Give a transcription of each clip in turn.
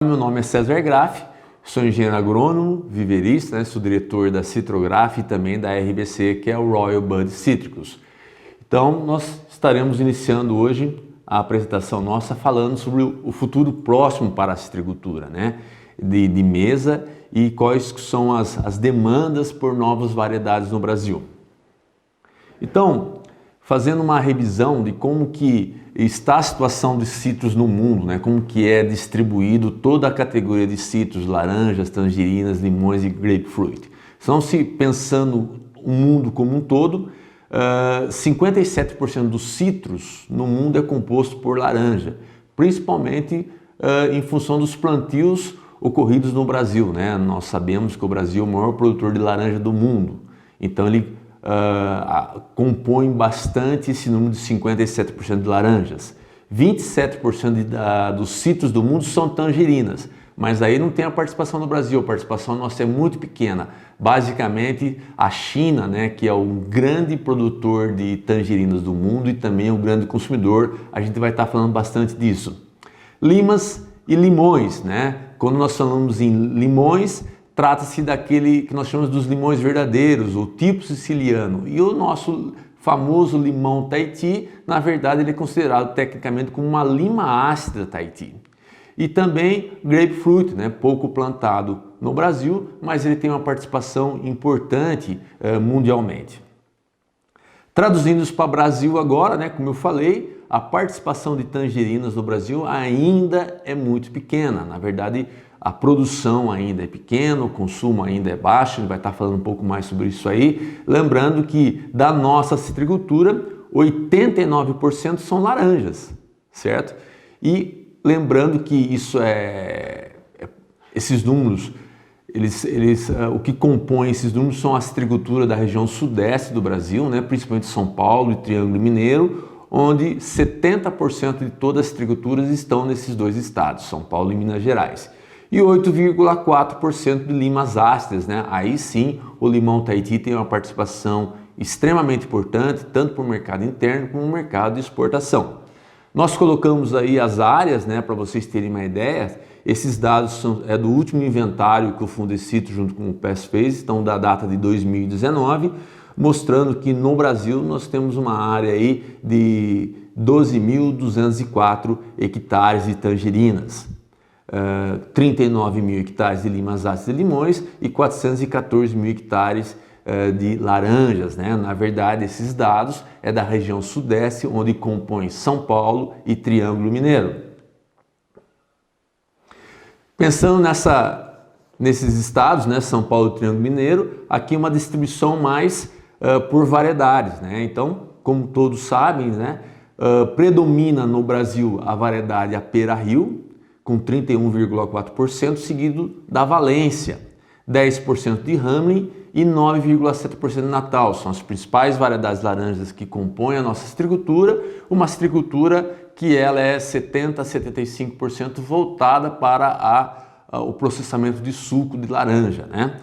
Meu nome é César Graff, sou engenheiro agrônomo, viverista, né? Sou diretor da Citrograf e também da RBC, que é o Royal Bud Cítricos. Então, nós estaremos iniciando hoje a apresentação nossa falando sobre o futuro próximo para a citricultura, né? de mesa e quais são as demandas por novas variedades no Brasil. Então, fazendo uma revisão de como que está a situação de citros no mundo, né? Como que é distribuído toda a categoria de citros, laranjas, tangerinas, limões e grapefruit. Então, se pensando o mundo como um todo, 57% dos citros no mundo é composto por laranja, principalmente em função dos plantios ocorridos no Brasil, né? Nós sabemos que o Brasil é o maior produtor de laranja do mundo, então ele compõe bastante esse número de 57% de laranjas. 27% dos citros do mundo são tangerinas, mas aí não tem a participação do Brasil, a participação nossa é muito pequena. Basicamente a China, né, que é o grande produtor de tangerinas do mundo e também o grande consumidor, a gente vai estar falando bastante disso. Limas e limões, né? Quando nós falamos em limões, trata-se daquele que nós chamamos dos limões verdadeiros, o tipo siciliano. E o nosso famoso limão Tahiti, na verdade, ele é considerado tecnicamente como uma lima ácida Tahiti. E também grapefruit, né? Pouco plantado no Brasil, mas ele tem uma participação importante mundialmente. Traduzindo isso para o Brasil agora, né? Como eu falei, a participação de tangerinas no Brasil ainda é muito pequena. Na verdade, a produção ainda é pequena, o consumo ainda é baixo, a gente vai estar falando um pouco mais sobre isso aí. Lembrando que da nossa citricultura, 89% são laranjas, certo? E lembrando que esses números, o que compõe esses números são a citricultura da região sudeste do Brasil, né? Principalmente São Paulo e Triângulo Mineiro, onde 70% de todas as citriculturas estão nesses dois estados, São Paulo e Minas Gerais. E 8,4% de limas ácidas, né? Aí sim o limão Tahiti tem uma participação extremamente importante, tanto para o mercado interno como no mercado de exportação. Nós colocamos aí as áreas, né, para vocês terem uma ideia. Esses dados são do último inventário que o Fundecitro junto com o PES fez, então da data de 2019, mostrando que no Brasil nós temos uma área aí de 12.204 hectares de tangerinas. 39 mil hectares de limas ácidas e limões e 414 mil hectares de laranjas, né? Na verdade, esses dados é da região sudeste, onde compõe São Paulo e Triângulo Mineiro. Pensando nesses estados, né? São Paulo e Triângulo Mineiro, aqui uma distribuição mais por variedades, né? Então, como todos sabem, né? Predomina no Brasil a variedade a Pera-Rio, com 31,4%, seguido da Valência, 10% de Hamlin e 9,7% de Natal. São as principais variedades laranjas que compõem a nossa citricultura, uma citricultura que ela é 70% a 75% voltada para o processamento de suco de laranja, né?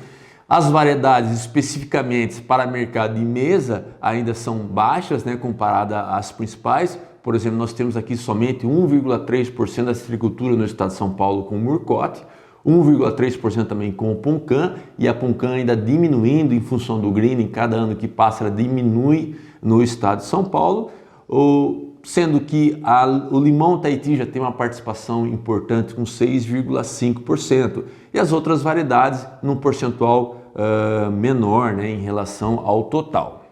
As variedades especificamente para mercado de mesa ainda são baixas, né, comparada às principais. Por exemplo, nós temos aqui somente 1,3% da citricultura no estado de São Paulo com o Murcote, 1,3% também com o Poncã, e a Poncã ainda diminuindo em função do greening, cada ano que passa ela diminui no estado de São Paulo, sendo que o limão Tahiti já tem uma participação importante com 6,5%, e as outras variedades num percentual menor, né, em relação ao total.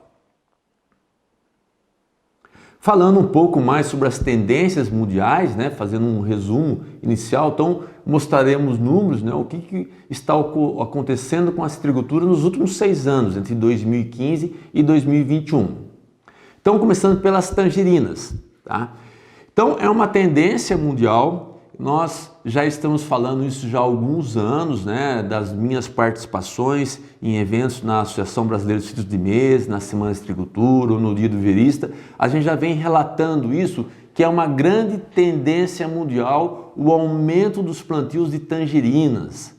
Falando um pouco mais sobre as tendências mundiais, né, fazendo um resumo inicial, então mostraremos números, né, o que está acontecendo com a citricultura nos últimos 6 anos, entre 2015 e 2021. Então, começando pelas tangerinas, tá? Então, é uma tendência mundial. Nós já estamos falando isso já há alguns anos, né, das minhas participações em eventos na Associação Brasileira de Citros de Mesa, na Semana de Citricultura ou no Dia do Verista. A gente já vem relatando isso, que é uma grande tendência mundial, o aumento dos plantios de tangerinas.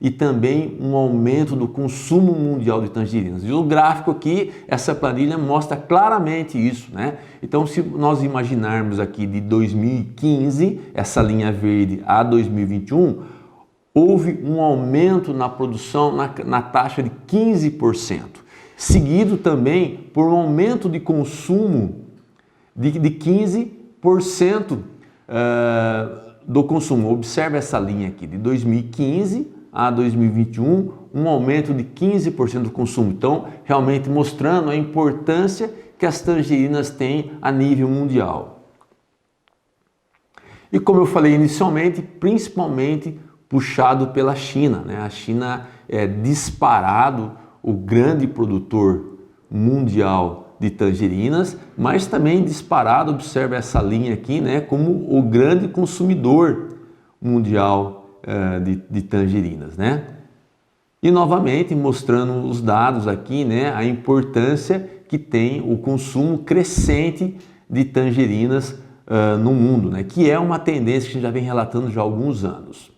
e também um aumento do consumo mundial de tangerinas. E o gráfico aqui, essa planilha mostra claramente isso, né? Então, se nós imaginarmos aqui de 2015, essa linha verde, a 2021, houve um aumento na produção na taxa de 15%, seguido também por um aumento de consumo de 15% do consumo. Observe essa linha aqui, de 2015 a 2021, um aumento de 15% do consumo. Então, realmente mostrando a importância que as tangerinas têm a nível mundial. E como eu falei inicialmente, principalmente puxado pela China, né? A China é disparado o grande produtor mundial de tangerinas, mas também disparado, observe essa linha aqui, né, como o grande consumidor mundial de tangerinas, né? E novamente mostrando os dados aqui, né, a importância que tem o consumo crescente de tangerinas no mundo, né, que é uma tendência que a gente já vem relatando já há alguns anos.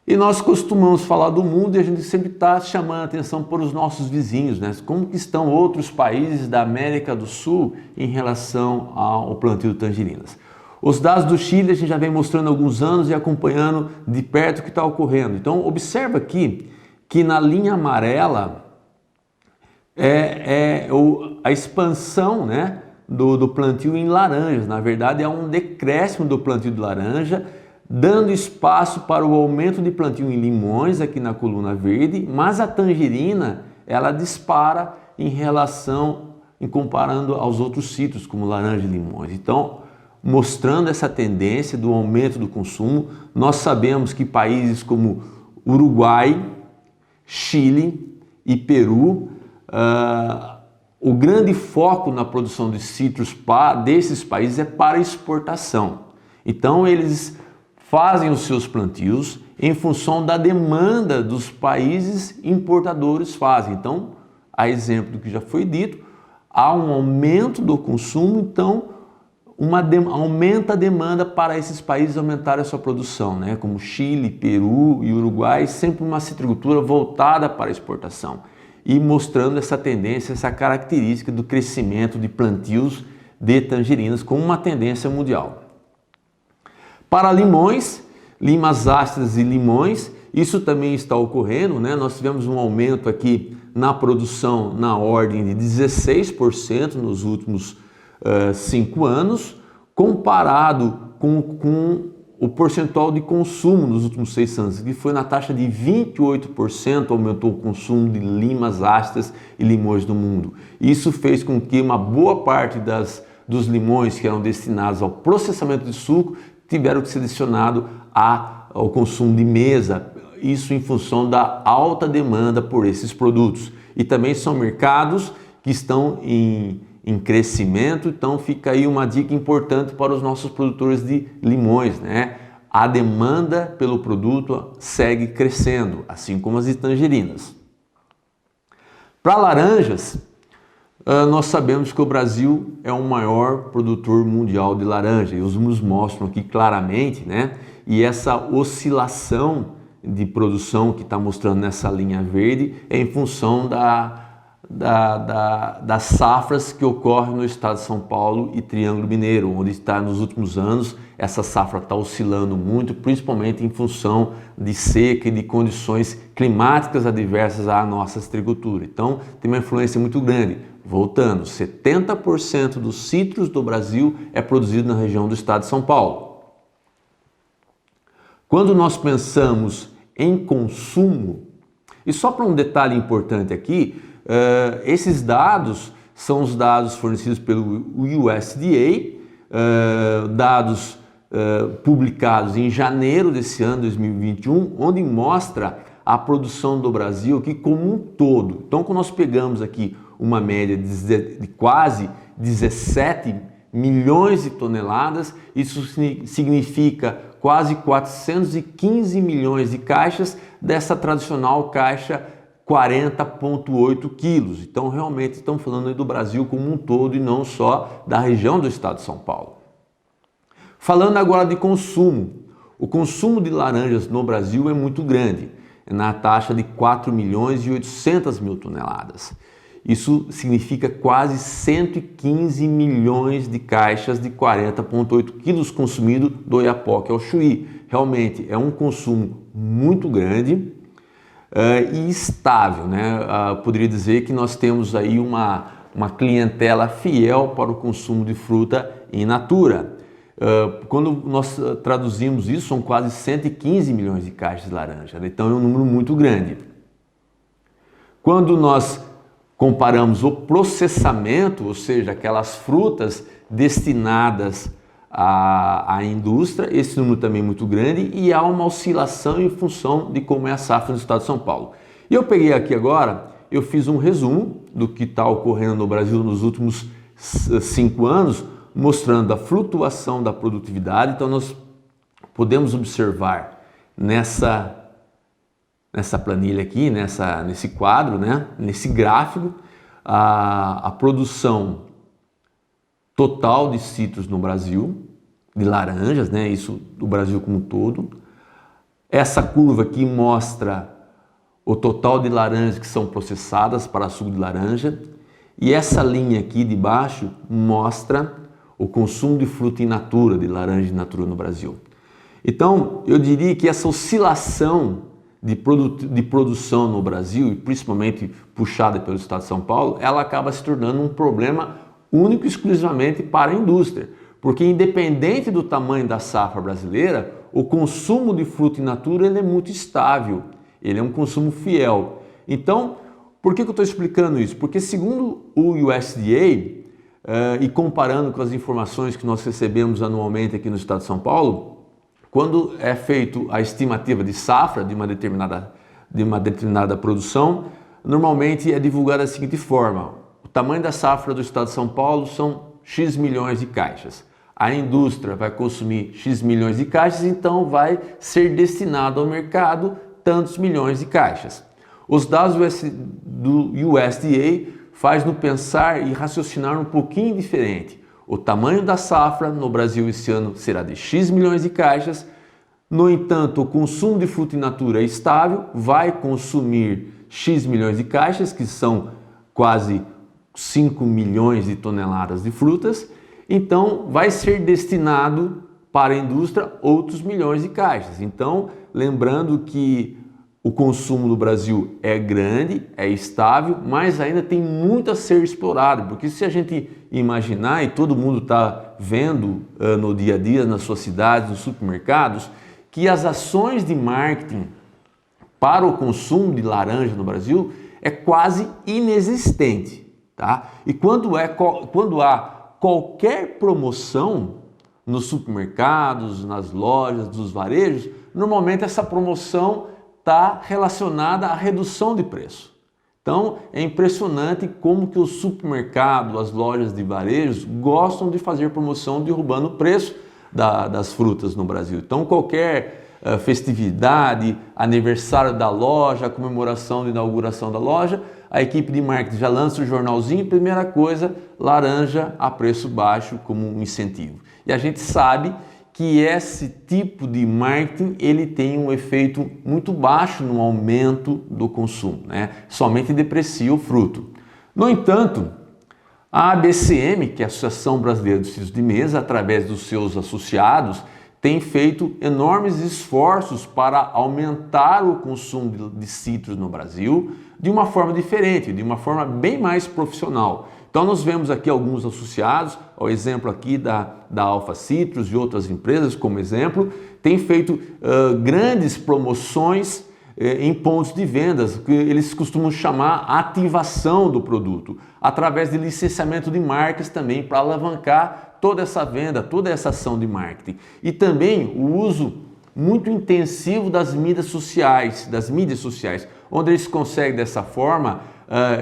E nós costumamos falar do mundo e a gente sempre está chamando a atenção para os nossos vizinhos, né? Como que estão outros países da América do Sul em relação ao plantio de tangerinas. Os dados do Chile a gente já vem mostrando há alguns anos e acompanhando de perto o que está ocorrendo. Então, observa aqui que na linha amarela a expansão, né, do plantio em laranjas. Na verdade, é um decréscimo do plantio de laranja, dando espaço para o aumento de plantio em limões aqui na coluna verde, mas a tangerina, ela dispara em comparando aos outros citros, como laranja e limões. Então, mostrando essa tendência do aumento do consumo, nós sabemos que países como Uruguai, Chile e Peru, o grande foco na produção de citros desses países é para exportação. Então, eles fazem os seus plantios em função da demanda dos países importadores fazem. Então, a exemplo do que já foi dito, há um aumento do consumo, então aumenta a demanda para esses países aumentarem a sua produção, né? Como Chile, Peru e Uruguai, sempre uma citricultura voltada para a exportação e mostrando essa tendência, essa característica do crescimento de plantios de tangerinas como uma tendência mundial. Para limões, limas ácidas e limões, isso também está ocorrendo, né? Nós tivemos um aumento aqui na produção na ordem de 16% nos últimos 5 anos, comparado com o percentual de consumo nos últimos 6 anos, que foi na taxa de 28%, aumentou o consumo de limas ácidas e limões no mundo. Isso fez com que uma boa parte dos limões que eram destinados ao processamento de suco tiveram que ser destinados ao consumo de mesa, isso em função da alta demanda por esses produtos. E também são mercados que estão em crescimento, então fica aí uma dica importante para os nossos produtores de limões, né? A demanda pelo produto segue crescendo, assim como as de tangerinas. Para laranjas, nós sabemos que o Brasil é o maior produtor mundial de laranja e os números mostram aqui claramente, né? E essa oscilação de produção que está mostrando nessa linha verde é em função das safras que ocorrem no estado de São Paulo e Triângulo Mineiro, onde está nos últimos anos essa safra está oscilando muito, principalmente em função de seca e de condições climáticas adversas à nossa citricultura. Então tem uma influência muito grande. Voltando, 70% dos citros do Brasil é produzido na região do estado de São Paulo. Quando nós pensamos em consumo, e só para um detalhe importante aqui, esses dados são os dados fornecidos pelo USDA, dados publicados em janeiro desse ano, 2021, onde mostra a produção do Brasil aqui como um todo. Então, quando nós pegamos aqui uma média de quase 17 milhões de toneladas, isso significa quase 415 milhões de caixas dessa tradicional caixa 40,8 quilos. Então, realmente, estamos falando do Brasil como um todo e não só da região do estado de São Paulo. Falando agora de consumo, o consumo de laranjas no Brasil é muito grande. na taxa de 4.800.000 toneladas. Isso significa quase 115 milhões de caixas de 40,8 quilos consumidos do Oiapoque ao Chuí. Realmente é um consumo muito grande e estável, né? Poderia dizer que nós temos aí uma clientela fiel para o consumo de fruta in natura. Quando nós traduzimos isso, são quase 115 milhões de caixas de laranja, né? Então é um número muito grande. Quando nós comparamos o processamento, ou seja, aquelas frutas destinadas à indústria, esse número também é muito grande e há uma oscilação em função de como é a safra no estado de São Paulo. E eu peguei aqui agora, eu fiz um resumo do que está ocorrendo no Brasil nos últimos 5 anos, mostrando a flutuação da produtividade. Então nós podemos observar nessa planilha aqui, nesse quadro, né, nesse gráfico, a produção total de citros no Brasil, de laranjas, né, isso do Brasil como um todo. Essa curva aqui mostra o total de laranjas que são processadas para suco de laranja, e essa linha aqui de baixo mostra o consumo de fruta in natura, de laranja in natura no Brasil. Então, eu diria que essa oscilação de produção no Brasil, e principalmente puxada pelo estado de São Paulo, ela acaba se tornando um problema único e exclusivamente para a indústria, porque independente do tamanho da safra brasileira, o consumo de fruta in natura ele é muito estável, ele é um consumo fiel. Então, por que eu estou explicando isso? Porque segundo o USDA, e comparando com as informações que nós recebemos anualmente aqui no estado de São Paulo, quando é feita a estimativa de safra de uma determinada produção, normalmente é divulgada da seguinte forma: o tamanho da safra do estado de São Paulo são X milhões de caixas. A indústria vai consumir X milhões de caixas, então vai ser destinado ao mercado tantos milhões de caixas. Os dados do USDA faz-nos pensar e raciocinar um pouquinho diferente. O tamanho da safra no Brasil esse ano será de X milhões de caixas. No entanto, o consumo de fruta in natura é estável, vai consumir X milhões de caixas, que são quase 5 milhões de toneladas de frutas. Então, vai ser destinado para a indústria outros milhões de caixas. Então, lembrando que o consumo no Brasil é grande, é estável, mas ainda tem muito a ser explorado, porque se a gente imaginar, e todo mundo está vendo no dia a dia, nas suas cidades, nos supermercados, que as ações de marketing para o consumo de laranja no Brasil é quase inexistente, tá? E quando há qualquer promoção nos supermercados, nas lojas, nos varejos, normalmente essa promoção está relacionada à redução de preço. Então é impressionante como que o supermercado, as lojas de varejos gostam de fazer promoção derrubando o preço das frutas no Brasil. Então qualquer festividade, aniversário da loja, comemoração de inauguração da loja, a equipe de marketing já lança o jornalzinho, primeira coisa, laranja a preço baixo como um incentivo. E a gente sabe que esse tipo de marketing ele tem um efeito muito baixo no aumento do consumo, né? Somente deprecia o fruto. No entanto, a ABCM, que é a Associação Brasileira dos Citros de Mesa, através dos seus associados, tem feito enormes esforços para aumentar o consumo de citros no Brasil de uma forma diferente, de uma forma bem mais profissional. Então nós vemos aqui alguns associados, o exemplo aqui da Alfa Citrus e outras empresas como exemplo, tem feito grandes promoções em pontos de vendas, que eles costumam chamar ativação do produto, através de licenciamento de marcas também para alavancar toda essa venda, toda essa ação de marketing. E também o uso muito intensivo das mídias sociais, onde eles conseguem dessa forma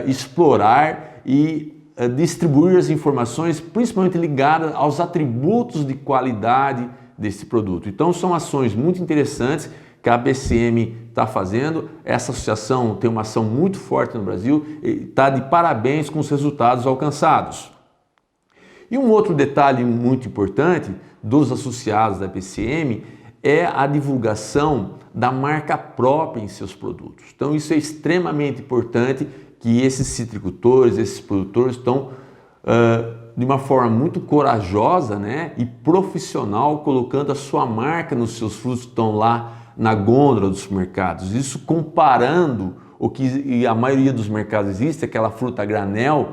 explorar e distribuir as informações, principalmente ligadas aos atributos de qualidade desse produto. Então são ações muito interessantes que a ABCM está fazendo. Essa associação tem uma ação muito forte no Brasil e está de parabéns com os resultados alcançados. E um outro detalhe muito importante dos associados da ABCM é a divulgação da marca própria em seus produtos. Então isso é extremamente importante, que esses citricultores, esses produtores estão de uma forma muito corajosa, né, e profissional, colocando a sua marca nos seus frutos que estão lá na gôndola dos supermercados. Isso comparando o que a maioria dos mercados existe, aquela fruta a granel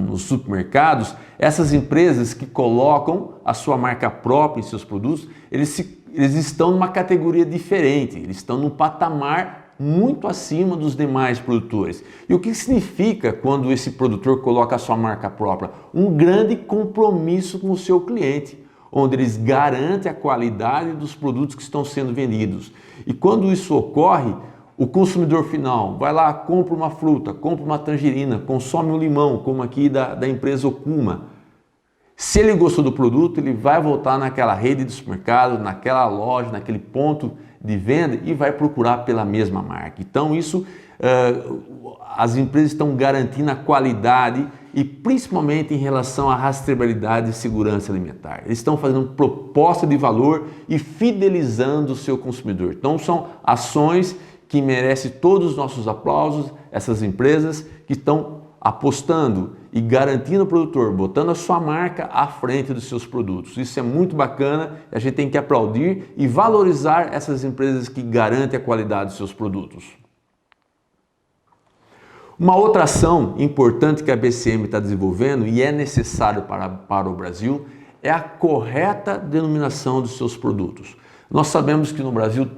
nos supermercados. Essas empresas que colocam a sua marca própria em seus produtos, eles estão numa categoria diferente, eles estão num patamar muito acima dos demais produtores. E o que significa quando esse produtor coloca a sua marca própria? Um grande compromisso com o seu cliente, onde eles garantem a qualidade dos produtos que estão sendo vendidos. E quando isso ocorre, o consumidor final vai lá, compra uma fruta, compra uma tangerina, consome um limão, como aqui da empresa Okuma. Se ele gostou do produto, ele vai voltar naquela rede de supermercado, naquela loja, naquele ponto de venda e vai procurar pela mesma marca. Então isso, as empresas estão garantindo a qualidade e principalmente em relação à rastreabilidade e segurança alimentar. Eles estão fazendo proposta de valor e fidelizando o seu consumidor. Então são ações que merecem todos os nossos aplausos, essas empresas que estão apostando e garantindo o produtor, botando a sua marca à frente dos seus produtos. Isso é muito bacana, a gente tem que aplaudir e valorizar essas empresas que garantem a qualidade dos seus produtos. Uma outra ação importante que a BCM está desenvolvendo e é necessário para o Brasil é a correta denominação dos seus produtos. Nós sabemos que no Brasil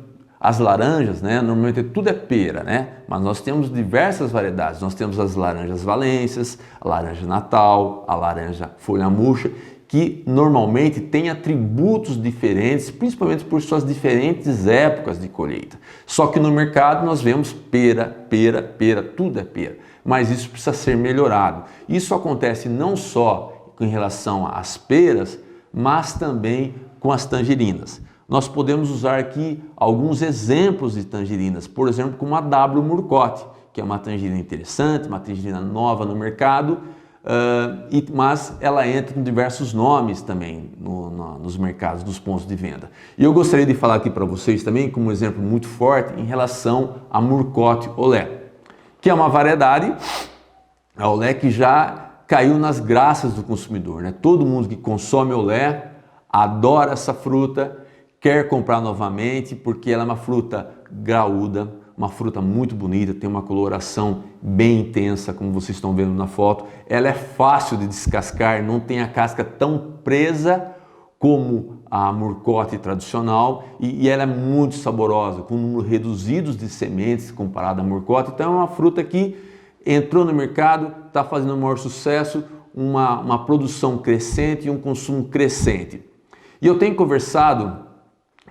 as laranjas, né, normalmente tudo é pera, né? Mas nós temos diversas variedades. Nós temos as laranjas valências, a laranja natal, a laranja folha murcha, que normalmente têm atributos diferentes, principalmente por suas diferentes épocas de colheita. Só que no mercado nós vemos pera, pera, pera, tudo é pera. Mas isso precisa ser melhorado. Isso acontece não só em relação às peras, mas também com as tangerinas. Nós podemos usar aqui alguns exemplos de tangerinas, por exemplo, como a W Murcote, que é uma tangerina interessante, uma tangerina nova no mercado, mas ela entra com diversos nomes também nos mercados, nos pontos de venda. E eu gostaria de falar aqui para vocês também, como um exemplo muito forte, em relação à Murcote Olé, que é uma variedade, a Olé, que já caiu nas graças do consumidor, né? Todo mundo que consome Olé adora essa fruta, quer comprar novamente porque ela é uma fruta graúda, uma fruta muito bonita, tem uma coloração bem intensa, como vocês estão vendo na foto. Ela é fácil de descascar, não tem a casca tão presa como a Murcote tradicional e ela é muito saborosa, com um número reduzido de sementes comparado à Murcote. Então é uma fruta que entrou no mercado, está fazendo um maior sucesso, uma produção crescente e um consumo crescente. E eu tenho conversado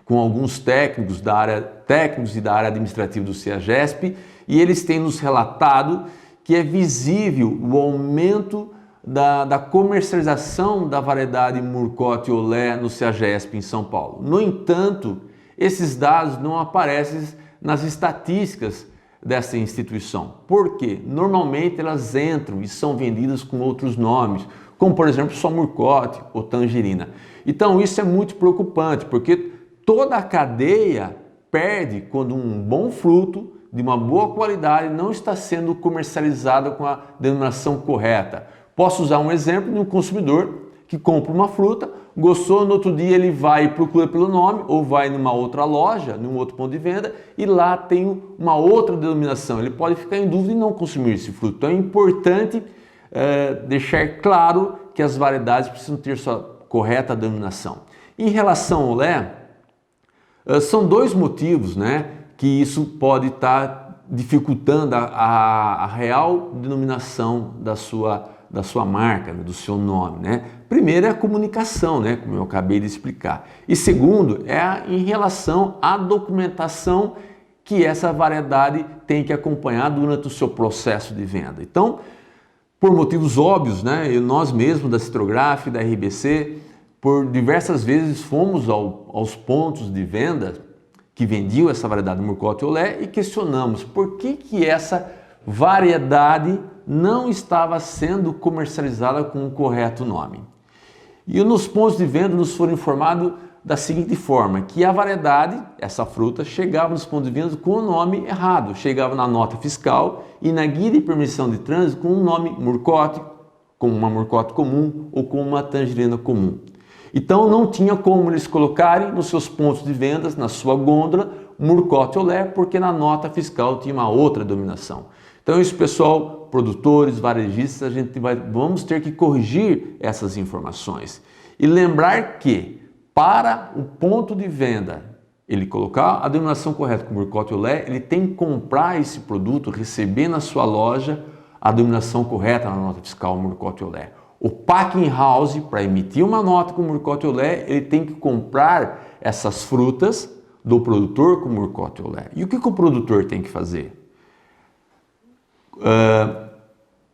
com alguns técnicos e da área administrativa do CEAGESP, e eles têm nos relatado que é visível o aumento da comercialização da variedade Murcote Olé no CEAGESP em São Paulo. No entanto, esses dados não aparecem nas estatísticas dessa instituição. Por quê? Normalmente elas entram e são vendidas com outros nomes, como por exemplo só Murcote ou tangerina. Então isso é muito preocupante, porque toda a cadeia perde quando um bom fruto de uma boa qualidade não está sendo comercializado com a denominação correta. Posso usar um exemplo de um consumidor que compra uma fruta, gostou, no outro dia ele vai e procura pelo nome ou vai numa outra loja, num outro ponto de venda e lá tem uma outra denominação. Ele pode ficar em dúvida e não consumir esse fruto. Então é importante deixar claro que as variedades precisam ter sua correta denominação. Em relação ao Olé, são dois motivos, né, que isso pode estar dificultando a real denominação da sua marca, né, do seu nome, né? Primeiro é a comunicação, né, como eu acabei de explicar. E segundo é em relação à documentação que essa variedade tem que acompanhar durante o seu processo de venda. Então, por motivos óbvios, né, nós mesmos da Citrograf, da RBC, por diversas vezes fomos aos pontos de venda que vendiam essa variedade Murcote Olé e questionamos por que essa variedade não estava sendo comercializada com o correto nome. E nos pontos de venda nos foram informados da seguinte forma, que a variedade, essa fruta, chegava nos pontos de venda com o nome errado, chegava na nota fiscal e na guia de permissão de trânsito com um nome murcote, com uma murcote comum ou com uma tangerina comum. Então não tinha como eles colocarem nos seus pontos de vendas, na sua gôndola, murcote olé, porque na nota fiscal tinha uma outra denominação. Então isso, pessoal, produtores, varejistas, vamos ter que corrigir essas informações. E lembrar que para o ponto de venda ele colocar a denominação correta com murcote olé, ele tem que comprar esse produto, receber na sua loja a denominação correta na nota fiscal murcote olé. O packing house, para emitir uma nota com murcote olé, ele tem que comprar essas frutas do produtor com murcote olé. E o que o produtor tem que fazer?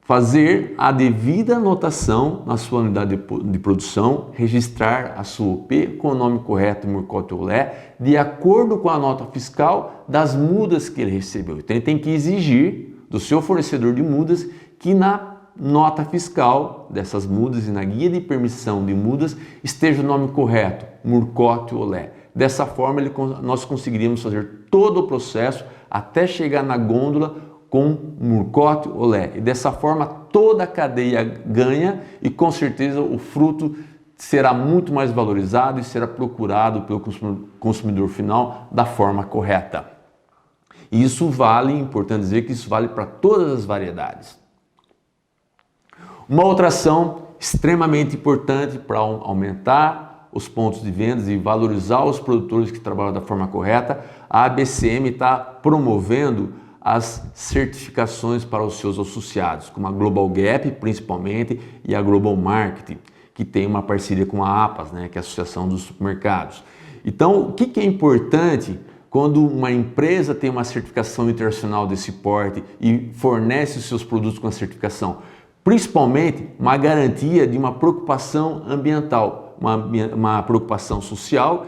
Fazer a devida anotação na sua unidade de produção, registrar a sua UP com o nome correto murcote olé, de acordo com a nota fiscal das mudas que ele recebeu. Então ele tem que exigir do seu fornecedor de mudas que na nota fiscal dessas mudas e na guia de permissão de mudas esteja o nome correto, murcote olé. Dessa forma nós conseguiríamos fazer todo o processo até chegar na gôndola com murcote olé. E dessa forma toda a cadeia ganha e com certeza o fruto será muito mais valorizado e será procurado pelo consumidor final da forma correta. E isso vale, importante dizer que isso vale para todas as variedades. Uma outra ação extremamente importante para aumentar os pontos de vendas e valorizar os produtores que trabalham da forma correta, a ABCM está promovendo as certificações para os seus associados, como a Global Gap, principalmente, e a Global Market, que tem uma parceria com a APAS, né, que é a Associação dos Supermercados. Então, o que é importante quando uma empresa tem uma certificação internacional desse porte e fornece os seus produtos com a certificação? Principalmente uma garantia de uma preocupação ambiental, uma preocupação social,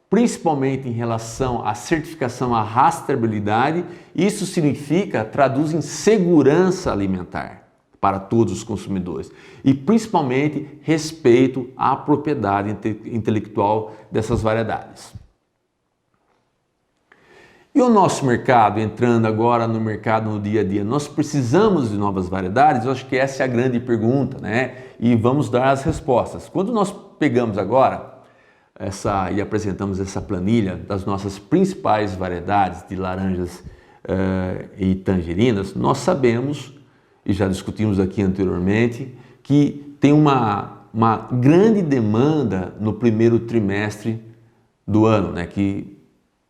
principalmente em relação à certificação, à rastreabilidade. Isso traduz em segurança alimentar para todos os consumidores e principalmente respeito à propriedade intelectual dessas variedades. E o nosso mercado, entrando agora no mercado no dia a dia, nós precisamos de novas variedades? Eu acho que essa é a grande pergunta, né? E vamos dar as respostas. Quando nós pegamos agora e apresentamos essa planilha das nossas principais variedades de laranjas e tangerinas, nós sabemos, e já discutimos aqui anteriormente, que tem uma grande demanda no primeiro trimestre do ano, né? Que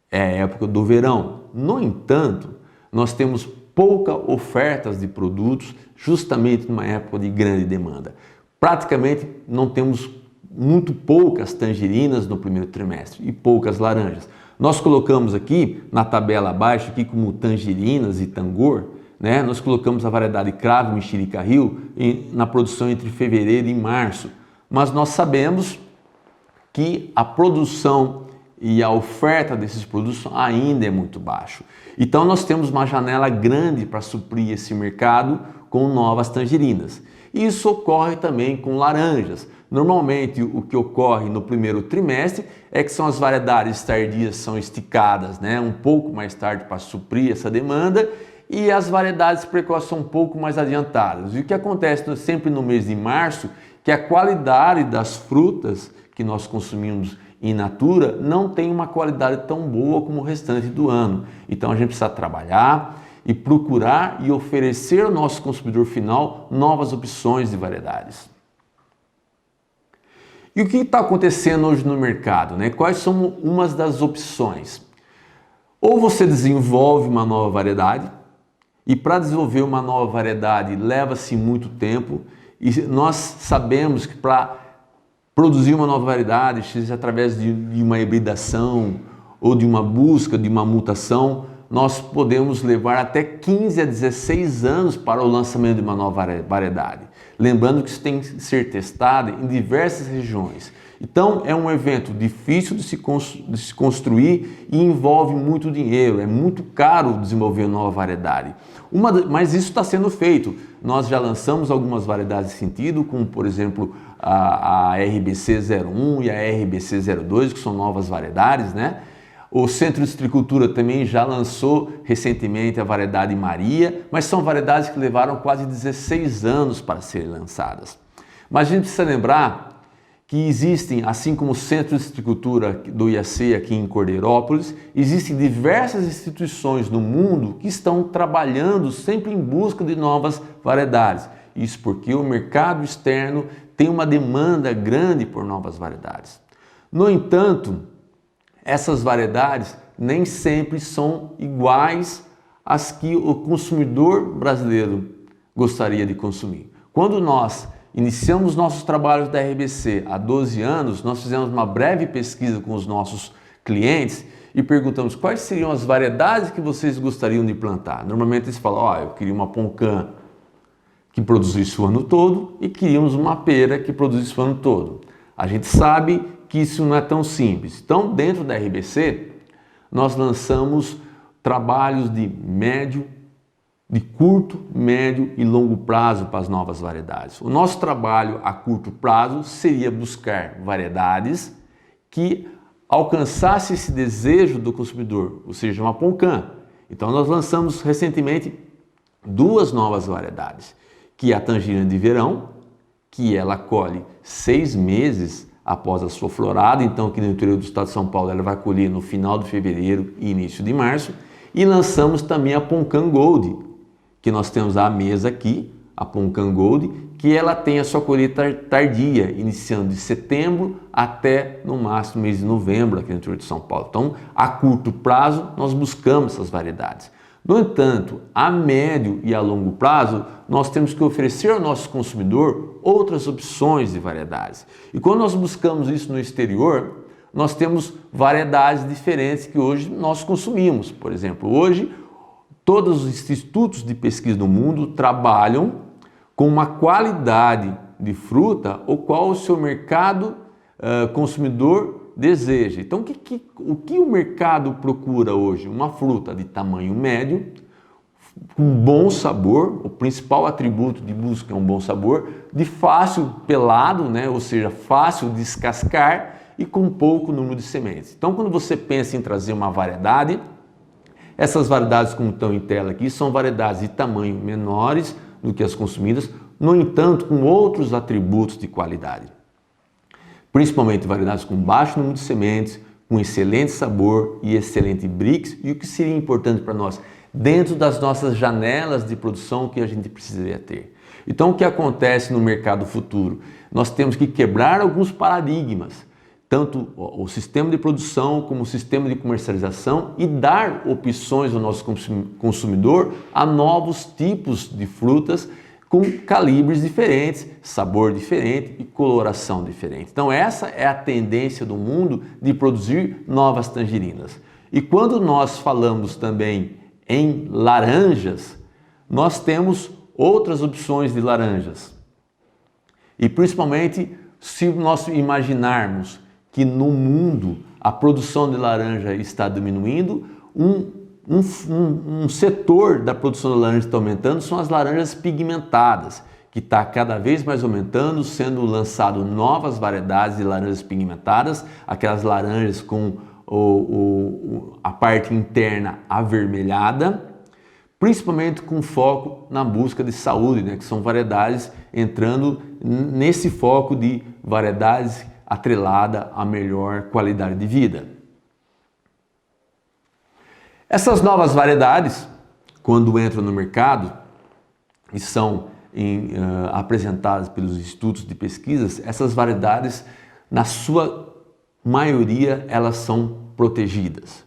é a época do verão. No entanto, nós temos pouca ofertas de produtos justamente numa época de grande demanda. Praticamente não temos muito poucas tangerinas no primeiro trimestre e poucas laranjas. Nós colocamos aqui na tabela abaixo aqui como tangerinas e tangor, né? Nós colocamos a variedade cravo mexerica rio na produção entre fevereiro e março. Mas nós sabemos que a produção e a oferta desses produtos ainda é muito baixo. Então nós temos uma janela grande para suprir esse mercado com novas tangerinas. Isso ocorre também com laranjas. Normalmente o que ocorre no primeiro trimestre é que são as variedades tardias são esticadas, né, um pouco mais tarde para suprir essa demanda, e as variedades precoces são um pouco mais adiantadas. E o que acontece sempre no mês de março, que a qualidade das frutas que nós consumimos in natura não tem uma qualidade tão boa como o restante do ano. Então a gente precisa trabalhar e procurar e oferecer ao nosso consumidor final novas opções de variedades. E o que está acontecendo hoje no mercado, né? Quais são umas das opções? Ou você desenvolve uma nova variedade, e para desenvolver uma nova variedade leva-se muito tempo, e nós sabemos que para produzir uma nova variedade, seja através de uma hibridação ou de uma busca, de uma mutação, nós podemos levar até 15 a 16 anos para o lançamento de uma nova variedade. Lembrando que isso tem que ser testado em diversas regiões. Então é um evento difícil de se construir e envolve muito dinheiro, é muito caro desenvolver uma nova variedade. Mas isso está sendo feito. Nós já lançamos algumas variedades de sentido, como por exemplo a RBC01 e a RBC02, que são novas variedades, né? O Centro de Citricultura também já lançou recentemente a variedade Maria, mas são variedades que levaram quase 16 anos para serem lançadas. Mas a gente precisa lembrar que existem, assim como o Centro de Citricultura do IAC aqui em Cordeirópolis, existem diversas instituições no mundo que estão trabalhando sempre em busca de novas variedades. Isso porque o mercado externo tem uma demanda grande por novas variedades. No entanto, essas variedades nem sempre são iguais às que o consumidor brasileiro gostaria de consumir. Quando nós iniciamos nossos trabalhos da RBC há 12 anos, nós fizemos uma breve pesquisa com os nossos clientes e perguntamos quais seriam as variedades que vocês gostariam de plantar. Normalmente eles falam, eu queria uma poncã que produzisse o ano todo e queríamos uma pera que produzisse o ano todo. A gente sabe que isso não é tão simples. Então, dentro da RBC, nós lançamos trabalhos de curto, médio e longo prazo para as novas variedades. O nosso trabalho a curto prazo seria buscar variedades que alcançassem esse desejo do consumidor, ou seja, uma poncã. Então nós lançamos recentemente duas novas variedades, que é a tangerina de verão, que ela colhe 6 meses após a sua florada, então aqui no interior do estado de São Paulo ela vai colher no final de fevereiro e início de março, e lançamos também a Poncã Gold, que nós temos à mesa aqui, a Poncã Gold, que ela tem a sua colheita tardia, iniciando de setembro até no máximo mês de novembro aqui no interior de São Paulo. Então, a curto prazo, nós buscamos essas variedades. No entanto, a médio e a longo prazo, nós temos que oferecer ao nosso consumidor outras opções de variedades. E quando nós buscamos isso no exterior, nós temos variedades diferentes que hoje nós consumimos. Por exemplo, hoje, todos os institutos de pesquisa do mundo trabalham com uma qualidade de fruta o qual o seu mercado consumidor deseja. Então, o que o mercado procura hoje? Uma fruta de tamanho médio, com bom sabor, o principal atributo de busca é um bom sabor, de fácil pelado, né? Ou seja, fácil de descascar e com pouco número de sementes. Então, quando você pensa em trazer uma variedade, essas variedades, como estão em tela aqui, são variedades de tamanho menores do que as consumidas, no entanto, com outros atributos de qualidade. Principalmente variedades com baixo número de sementes, com excelente sabor e excelente Brix, e o que seria importante para nós, dentro das nossas janelas de produção que a gente precisaria ter. Então, o que acontece no mercado futuro? Nós temos que quebrar alguns paradigmas, tanto o sistema de produção como o sistema de comercialização, e dar opções ao nosso consumidor a novos tipos de frutas com calibres diferentes, sabor diferente e coloração diferente. Então essa é a tendência do mundo de produzir novas tangerinas. E quando nós falamos também em laranjas, nós temos outras opções de laranjas. E principalmente se nós imaginarmos que no mundo a produção de laranja está diminuindo, um setor da produção de laranja que está aumentando são as laranjas pigmentadas, que está cada vez mais aumentando, sendo lançado novas variedades de laranjas pigmentadas, aquelas laranjas com a parte interna avermelhada, principalmente com foco na busca de saúde, né, que são variedades entrando nesse foco de variedades atrelada à melhor qualidade de vida. Essas novas variedades, quando entram no mercado e são apresentadas pelos institutos de pesquisas, essas variedades, na sua maioria, elas são protegidas.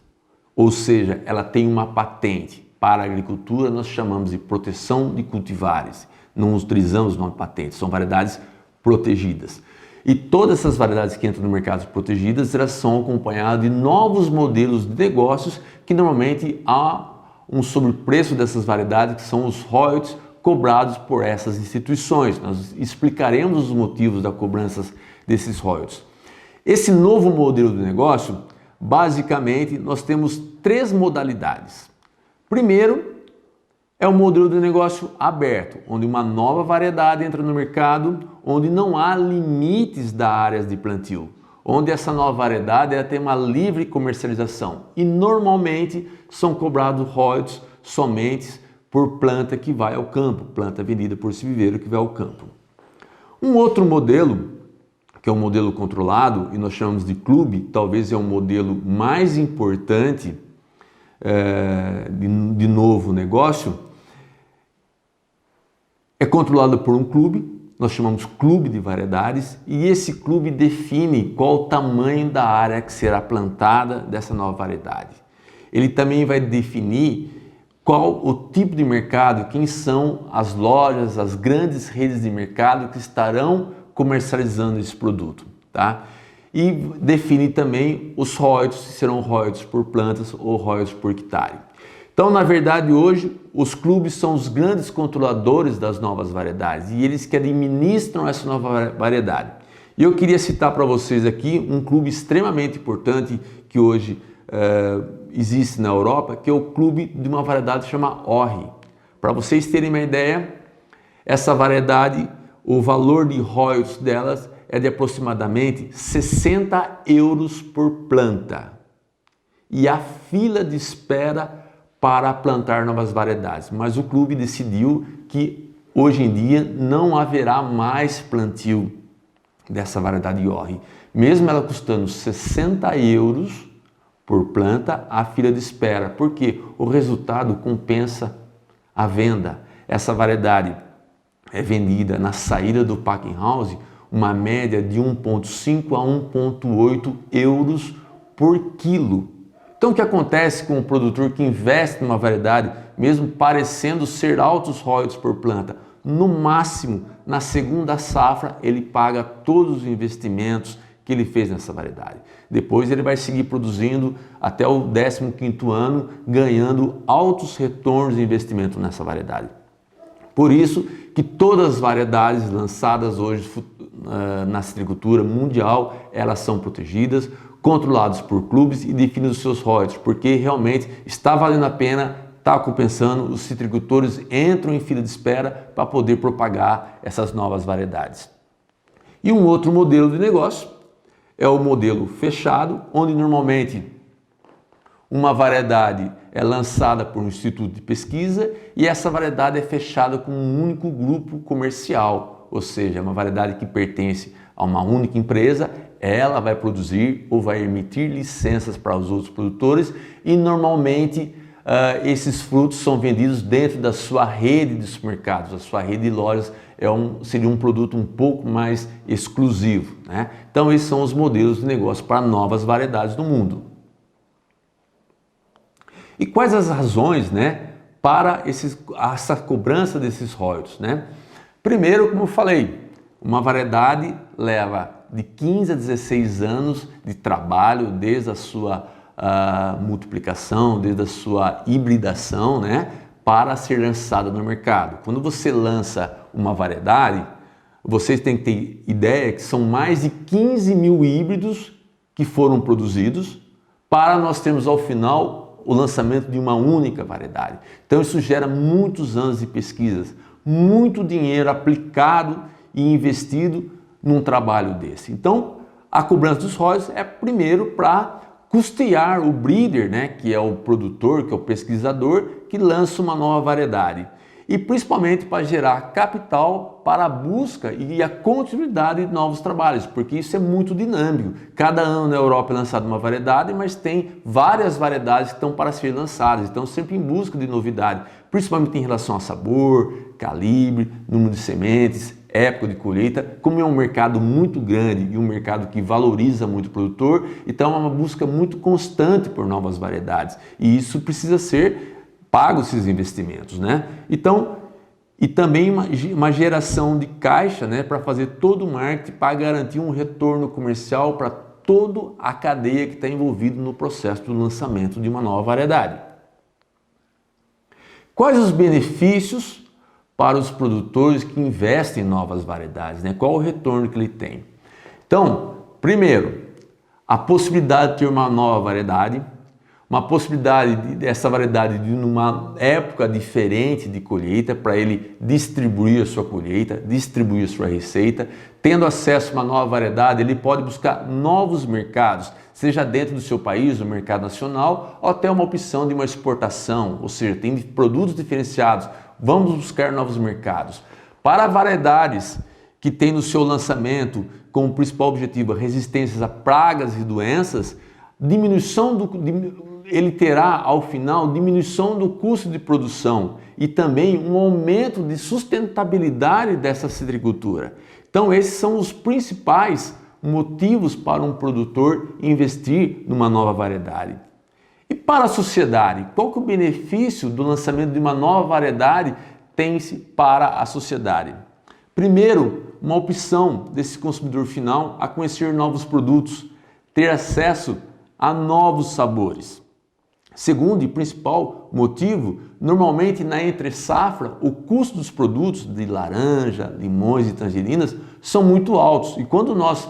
Ou seja, ela tem uma patente. Para a agricultura, nós chamamos de proteção de cultivares. Não utilizamos o nome patente, são variedades protegidas. E todas essas variedades que entram no mercado protegidas, elas são acompanhadas de novos modelos de negócios que normalmente há um sobrepreço dessas variedades, que são os royalties cobrados por essas instituições. Nós explicaremos os motivos da cobrança desses royalties. Esse novo modelo de negócio, basicamente, nós temos 3 modalidades. Primeiro, é o modelo de negócio aberto, onde uma nova variedade entra no mercado, onde não há limites da áreas de plantio, onde essa nova variedade tem uma livre comercialização e normalmente são cobrados royalties somente por planta que vai ao campo, planta vendida por esse viveiro que vai ao campo. Um outro modelo, que é um modelo controlado e nós chamamos de clube, talvez é um modelo mais importante de novo negócio, é controlado por um clube, nós chamamos clube de variedades, e esse clube define qual o tamanho da área que será plantada dessa nova variedade. Ele também vai definir qual o tipo de mercado, quem são as lojas, as grandes redes de mercado que estarão comercializando esse produto, tá? E define também os royalties, se serão royalties por plantas ou royalties por hectare. Então, na verdade, hoje, os clubes são os grandes controladores das novas variedades e eles que administram essa nova variedade. E eu queria citar para vocês aqui um clube extremamente importante que hoje existe na Europa, que é o clube de uma variedade chamada ORRI. Para vocês terem uma ideia, essa variedade, o valor de royalties delas é de aproximadamente 60 euros por planta. E a fila de espera para plantar novas variedades. Mas o clube decidiu que hoje em dia não haverá mais plantio dessa variedade ORRI. Mesmo ela custando 60 euros por planta, a fila de espera, porque o resultado compensa a venda. Essa variedade é vendida na saída do packing house, uma média de 1,5 a 1,8 euros por quilo. Então o que acontece com o produtor que investe numa variedade, mesmo parecendo ser altos royalties por planta, no máximo na segunda safra ele paga todos os investimentos que ele fez nessa variedade. Depois ele vai seguir produzindo até o 15º ano, ganhando altos retornos de investimento nessa variedade. Por isso que todas as variedades lançadas hoje na citricultura mundial, elas são protegidas, controladas por clubes e definem os seus royalties, porque realmente está valendo a pena, está compensando, os citricultores entram em fila de espera para poder propagar essas novas variedades. E um outro modelo de negócio é o modelo fechado, onde normalmente uma variedade é lançada por um instituto de pesquisa e essa variedade é fechada com um único grupo comercial, ou seja, é uma variedade que pertence a uma única empresa, ela vai produzir ou vai emitir licenças para os outros produtores e normalmente esses frutos são vendidos dentro da sua rede de supermercados, a sua rede de lojas seria um produto um pouco mais exclusivo, né? Então esses são os modelos de negócio para novas variedades no mundo. E quais as razões, né, para essa cobrança desses royalties, né? Primeiro, como eu falei, uma variedade leva de 15 a 16 anos de trabalho desde a sua multiplicação, desde a sua hibridação, né, para ser lançada no mercado. Quando você lança uma variedade, vocês têm que ter ideia que são mais de 15 mil híbridos que foram produzidos para nós termos ao final o lançamento de uma única variedade. Então isso gera muitos anos de pesquisas, muito dinheiro aplicado e investido num trabalho desse. Então a cobrança dos royalties é primeiro para custear o breeder, né, que é o produtor, que é o pesquisador, que lança uma nova variedade. E principalmente para gerar capital para a busca e a continuidade de novos trabalhos, porque isso é muito dinâmico. Cada ano na Europa é lançada uma variedade, mas tem várias variedades que estão para ser lançadas, então sempre em busca de novidade, principalmente em relação a sabor, calibre, número de sementes, época de colheita. Como é um mercado muito grande e um mercado que valoriza muito o produtor, então é uma busca muito constante por novas variedades e isso precisa ser pago esses investimentos, né? Então, e também uma geração de caixa, né, para fazer todo o marketing para garantir um retorno comercial para toda a cadeia que está envolvida no processo do lançamento de uma nova variedade. Quais os benefícios para os produtores que investem em novas variedades, né? Qual o retorno que ele tem? Então, primeiro, a possibilidade de ter uma nova variedade, uma possibilidade dessa variedade de numa época diferente de colheita, para ele distribuir a sua colheita, distribuir a sua receita. Tendo acesso a uma nova variedade, ele pode buscar novos mercados, seja dentro do seu país, no mercado nacional, ou até uma opção de uma exportação, ou seja, tem produtos diferenciados, vamos buscar novos mercados. Para variedades que tem no seu lançamento como principal objetivo resistências a pragas e doenças, ele terá ao final diminuição do custo de produção e também um aumento de sustentabilidade dessa citricultura. Então esses são os principais motivos para um produtor investir numa nova variedade. E para a sociedade, qual que é o benefício do lançamento de uma nova variedade tem-se para a sociedade? Primeiro, uma opção desse consumidor final a conhecer novos produtos, ter acesso a novos sabores. Segundo e principal motivo, normalmente na entre-safra, o custo dos produtos de laranja, limões e tangerinas são muito altos. E quando nós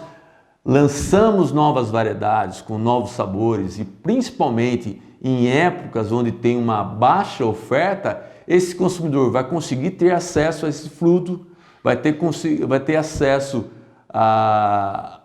lançamos novas variedades com novos sabores e principalmente em épocas onde tem uma baixa oferta, esse consumidor vai conseguir ter acesso a esse fruto, vai ter acesso à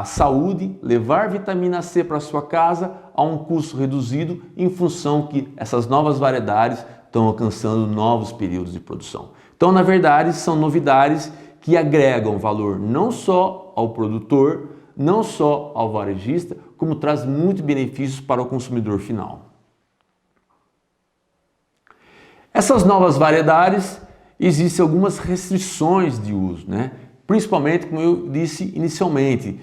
saúde, levar vitamina C para sua casa a um custo reduzido em função que essas novas variedades estão alcançando novos períodos de produção. Então, na verdade, são novidades que agregam valor não só ao produtor, não só ao varejista, como traz muitos benefícios para o consumidor final. Essas novas variedades, existem algumas restrições de uso, né? Principalmente, como eu disse inicialmente,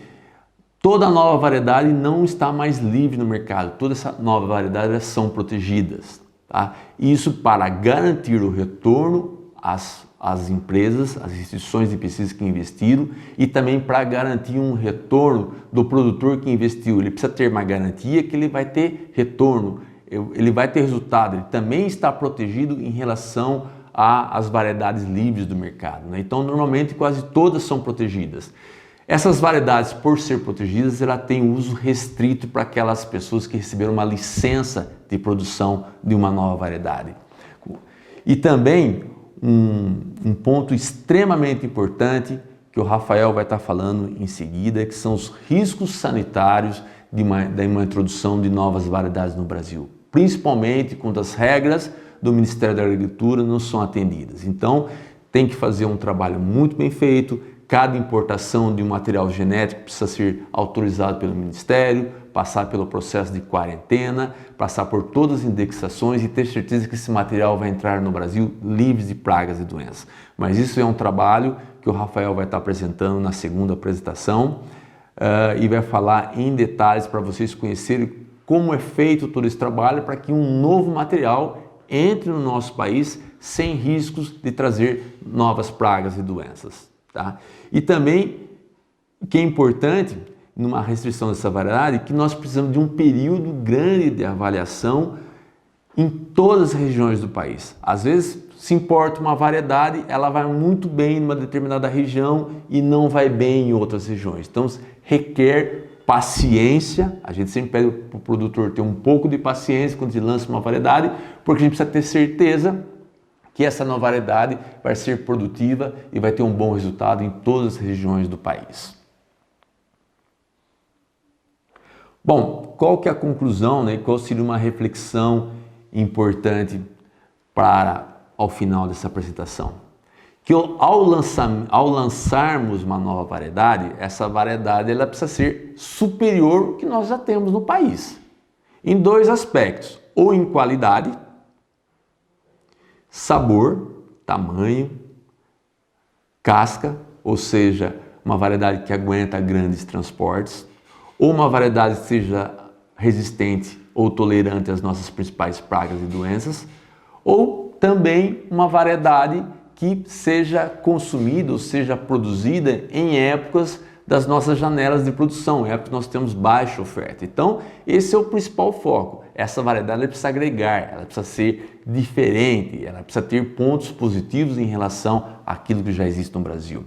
toda nova variedade não está mais livre no mercado, toda essa nova variedade são protegidas, tá? Isso para garantir o retorno às empresas, às instituições de pesquisa que investiram e também para garantir um retorno do produtor que investiu. Ele precisa ter uma garantia que ele vai ter retorno, ele vai ter resultado, ele também está protegido em relação às variedades livres do mercado, né? Então, normalmente, quase todas são protegidas. Essas variedades, por ser protegidas, ela tem uso restrito para aquelas pessoas que receberam uma licença de produção de uma nova variedade. E também um ponto extremamente importante que o Rafael vai estar falando em seguida, que são os riscos sanitários de uma introdução de novas variedades no Brasil, principalmente quando as regras do Ministério da Agricultura não são atendidas. Então, tem que fazer um trabalho muito bem feito. Cada importação de um material genético precisa ser autorizado pelo Ministério, passar pelo processo de quarentena, passar por todas as indexações e ter certeza que esse material vai entrar no Brasil livre de pragas e doenças. Mas isso é um trabalho que o Rafael vai estar apresentando na segunda apresentação e vai falar em detalhes para vocês conhecerem como é feito todo esse trabalho para que um novo material entre no nosso país sem riscos de trazer novas pragas e doenças, tá? E também, o que é importante numa restrição dessa variedade, que nós precisamos de um período grande de avaliação em todas as regiões do país. Às vezes se importa uma variedade, ela vai muito bem em uma determinada região e não vai bem em outras regiões. Então requer paciência, a gente sempre pede para o produtor ter um pouco de paciência quando se lança uma variedade, porque a gente precisa ter certeza que essa nova variedade vai ser produtiva e vai ter um bom resultado em todas as regiões do país. Bom, qual que é a conclusão, né? Qual seria uma reflexão importante ao final dessa apresentação? Que ao lançarmos uma nova variedade, essa variedade ela precisa ser superior ao que nós já temos no país, em dois aspectos, ou em qualidade, sabor, tamanho, casca, ou seja, uma variedade que aguenta grandes transportes, ou uma variedade que seja resistente ou tolerante às nossas principais pragas e doenças, ou também uma variedade que seja consumida ou seja produzida em épocas das nossas janelas de produção, épocas que nós temos baixa oferta. Então, esse é o principal foco. Essa variedade ela precisa agregar, ela precisa ser diferente, ela precisa ter pontos positivos em relação àquilo que já existe no Brasil.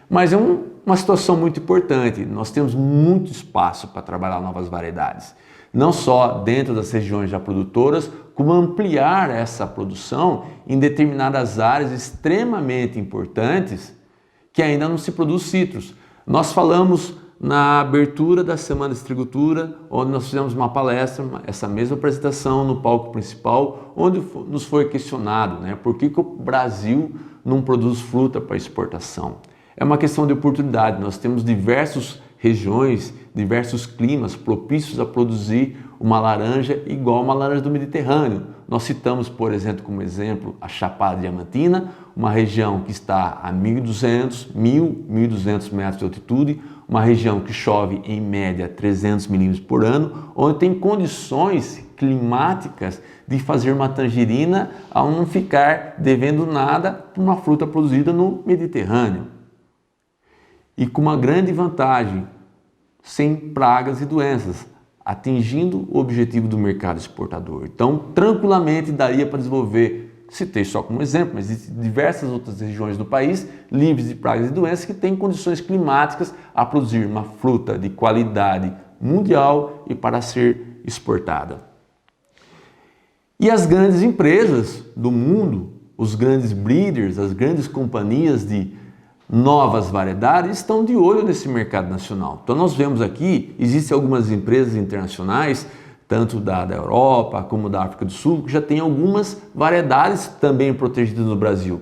Mas é uma situação muito importante. Nós temos muito espaço para trabalhar novas variedades. Não só dentro das regiões já produtoras, como ampliar essa produção em determinadas áreas extremamente importantes que ainda não se produz citros. Nós falamos na abertura da Semana de Citricultura, onde nós fizemos uma palestra, essa mesma apresentação no palco principal, onde nos foi questionado, né, por que o Brasil não produz fruta para exportação. É uma questão de oportunidade. Nós temos diversas regiões, diversos climas propícios a produzir uma laranja igual uma laranja do Mediterrâneo. Nós citamos, por exemplo, como exemplo, a Chapada Diamantina, uma região que está a 1.200 metros de altitude, uma região que chove em média 300 milímetros por ano, onde tem condições climáticas de fazer uma tangerina a não ficar devendo nada para uma fruta produzida no Mediterrâneo. E com uma grande vantagem, sem pragas e doenças, atingindo o objetivo do mercado exportador. Então, tranquilamente daria para desenvolver, citei só como exemplo, mas existem diversas outras regiões do país livres de pragas e doenças que têm condições climáticas a produzir uma fruta de qualidade mundial e para ser exportada. E as grandes empresas do mundo, os grandes breeders, as grandes companhias de novas variedades estão de olho nesse mercado nacional. Então nós vemos aqui, existem algumas empresas internacionais, tanto da Europa como da África do Sul, que já tem algumas variedades também protegidas no Brasil.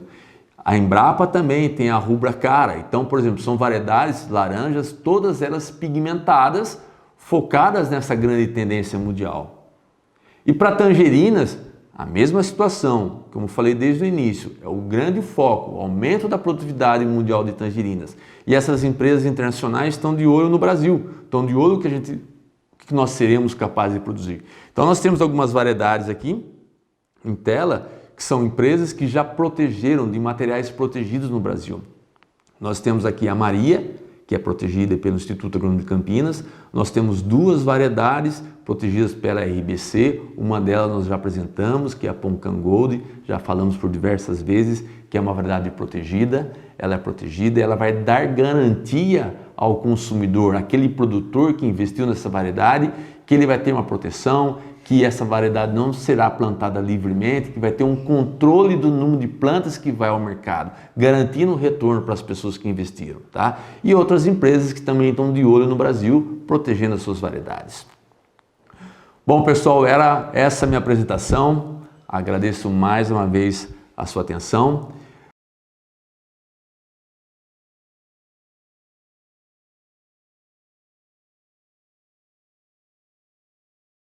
A Embrapa também tem a Rubra Cara. Então, por exemplo, são variedades laranjas, todas elas pigmentadas, focadas nessa grande tendência mundial. E para tangerinas, a mesma situação, como falei desde o início, é o grande foco, o aumento da produtividade mundial de tangerinas. E essas empresas internacionais estão de olho no Brasil, estão de olho que nós seremos capazes de produzir. Então nós temos algumas variedades aqui em tela, que são empresas que já protegeram de materiais protegidos no Brasil. Nós temos aqui a Maria, que é protegida pelo Instituto Agronômico de Campinas. Nós temos duas variedades protegidas pela RBC, uma delas nós já apresentamos, que é a Poncan Gold, já falamos por diversas vezes, que é uma variedade protegida, ela é protegida, ela vai dar garantia ao consumidor, aquele produtor que investiu nessa variedade, que ele vai ter uma proteção, que essa variedade não será plantada livremente, que vai ter um controle do número de plantas que vai ao mercado, garantindo o retorno para as pessoas que investiram, tá? E outras empresas que também estão de olho no Brasil, protegendo as suas variedades. Bom, pessoal, era essa a minha apresentação. Agradeço mais uma vez a sua atenção